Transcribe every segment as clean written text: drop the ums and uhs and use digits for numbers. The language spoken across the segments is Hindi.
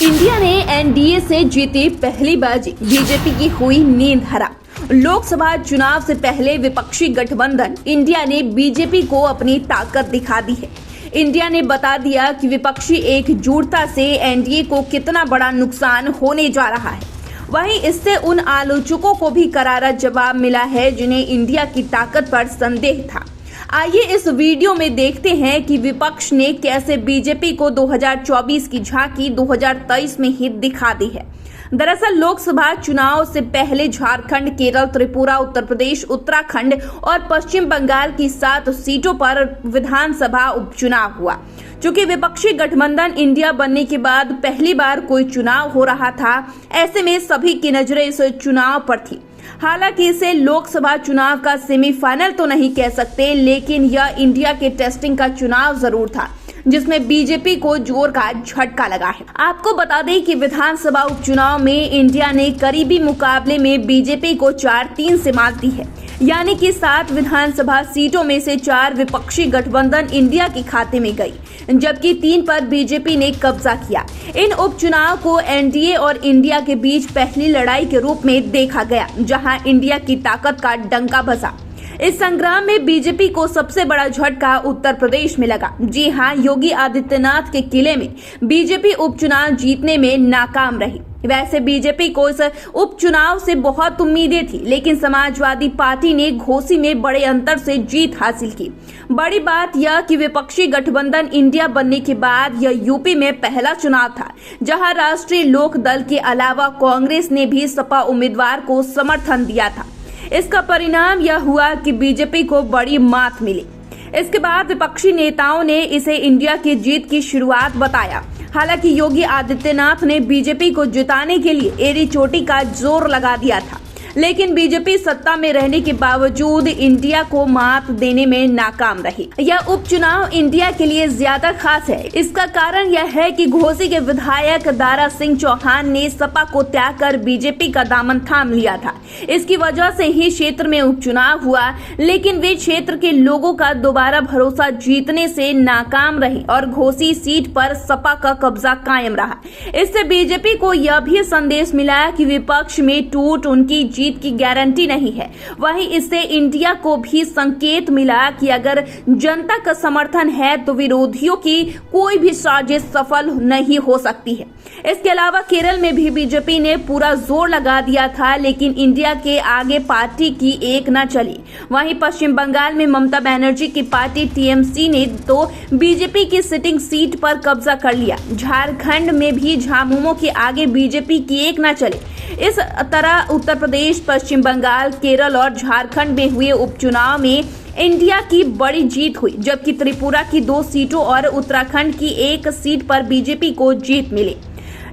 इंडिया ने एनडीए से जीती पहली बाजी, बीजेपी की हुई नींद हराम। लोकसभा चुनाव से पहले विपक्षी गठबंधन इंडिया ने बीजेपी को अपनी ताकत दिखा दी है। इंडिया ने बता दिया कि विपक्षी एकजुटता से एनडीए को कितना बड़ा नुकसान होने जा रहा है। वहीं इससे उन आलोचकों को भी करारा जवाब मिला है जिन्हें इंडिया की ताकत पर संदेह था। आइए इस वीडियो में देखते हैं कि विपक्ष ने कैसे बीजेपी को 2024 की झांकी 2023 में ही दिखा दी है। दरअसल लोकसभा चुनाव से पहले झारखंड, केरल, त्रिपुरा, उत्तर प्रदेश, उत्तराखंड और पश्चिम बंगाल की 7 सीटों पर विधानसभा उपचुनाव हुआ। चूंकि विपक्षी गठबंधन इंडिया बनने के बाद पहली बार कोई चुनाव हो रहा था, ऐसे में सभी की नजरें इस चुनाव पर थी। हालांकि इसे लोकसभा चुनाव का सेमीफाइनल तो नहीं कह सकते, लेकिन यह इंडिया के टेस्टिंग का चुनाव जरूर था जिसमें बीजेपी को जोर का झटका लगा है। आपको बता दें कि विधानसभा उपचुनाव में इंडिया ने करीबी मुकाबले में बीजेपी को 4-3 से मात दी है, यानी कि 7 विधानसभा सीटों में से 4 विपक्षी गठबंधन इंडिया के खाते में गई, जबकि 3 पर बीजेपी ने कब्जा किया। इन उपचुनाव को एनडीए और इंडिया के बीच पहली लड़ाई के रूप में देखा गया, जहां इंडिया की ताकत का डंका बजा। इस संग्राम में बीजेपी को सबसे बड़ा झटका उत्तर प्रदेश में लगा। जी हां, योगी आदित्यनाथ के किले में बीजेपी उपचुनाव जीतने में नाकाम रही। वैसे बीजेपी को इस उपचुनाव से बहुत उम्मीदें थी, लेकिन समाजवादी पार्टी ने घोसी में बड़े अंतर से जीत हासिल की। बड़ी बात यह कि विपक्षी गठबंधन इंडिया बनने के बाद यह यूपी में पहला चुनाव था जहां राष्ट्रीय लोक दल के अलावा कांग्रेस ने भी सपा उम्मीदवार को समर्थन दिया था। इसका परिणाम यह हुआ कि बीजेपी को बड़ी मात मिली। इसके बाद विपक्षी नेताओं ने इसे इंडिया की जीत की शुरुआत बताया। हालांकि योगी आदित्यनाथ ने बीजेपी को जिताने के लिए एड़ी चोटी का जोर लगा दिया था, लेकिन बीजेपी सत्ता में रहने के बावजूद इंडिया को मात देने में नाकाम रही। यह उपचुनाव इंडिया के लिए ज्यादा खास है। इसका कारण यह है कि घोसी के विधायक दारा सिंह चौहान ने सपा को त्याग कर बीजेपी का दामन थाम लिया था। इसकी वजह से ही क्षेत्र में उपचुनाव हुआ, लेकिन वे क्षेत्र के लोगों का दोबारा भरोसा जीतने से नाकाम रहे और घोसी सीट पर सपा का कब्जा कायम रहा। इससे बीजेपी को यह भी संदेश मिला कि विपक्ष में टूट उनकी जीत की गारंटी नहीं है। वहीं इससे इंडिया को भी संकेत मिला कि अगर जनता का समर्थन है तो विरोधियों की कोई भी साजिश सफल नहीं हो सकती है। इसके अलावा केरल में भी बीजेपी ने पूरा जोर लगा दिया था, लेकिन इंडिया के आगे पार्टी की एक न चली। वहीं पश्चिम बंगाल में ममता बनर्जी की पार्टी टीएमसी ने तो बीजेपी की सिटिंग सीट पर कब्जा कर लिया। झारखंड में भी झामुमो के आगे बीजेपी की एक न चले। इस तरह उत्तर प्रदेश, पश्चिम बंगाल, केरल और झारखंड में हुए उपचुनाव में इंडिया की बड़ी जीत हुई, जबकि त्रिपुरा की 2 सीटों और उत्तराखंड की 1 सीट पर बीजेपी को जीत मिली।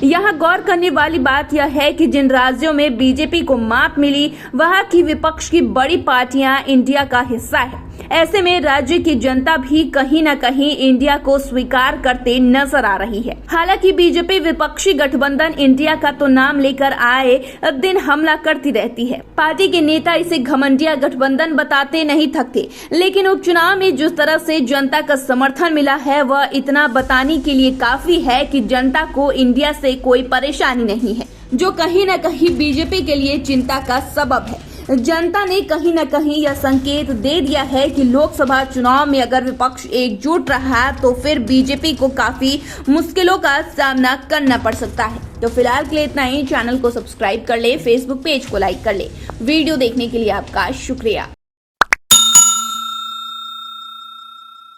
यहाँ गौर करने वाली बात यह है कि जिन राज्यों में बीजेपी को मात मिली, वहाँ की विपक्ष की बड़ी पार्टियां इंडिया का हिस्सा है। ऐसे में राज्य की जनता भी कहीं न कहीं इंडिया को स्वीकार करते नजर आ रही है। हालांकि बीजेपी विपक्षी गठबंधन इंडिया का तो नाम लेकर आए दिन हमला करती रहती है। पार्टी के नेता इसे घमंडिया गठबंधन बताते नहीं थकते, लेकिन उपचुनाव में जिस तरह से जनता का समर्थन मिला है वह इतना बताने के लिए काफी है कि जनता को इंडिया से कोई परेशानी नहीं है, जो कहीं न कहीं बीजेपी के लिए चिंता का सबब है। जनता ने कहीं न कहीं यह संकेत दे दिया है कि लोकसभा चुनाव में अगर विपक्ष एकजुट रहा तो फिर बीजेपी को काफी मुश्किलों का सामना करना पड़ सकता है। तो फिलहाल के लिए इतना ही। चैनल को सब्सक्राइब कर ले, फेसबुक पेज को लाइक कर ले। वीडियो देखने के लिए आपका शुक्रिया।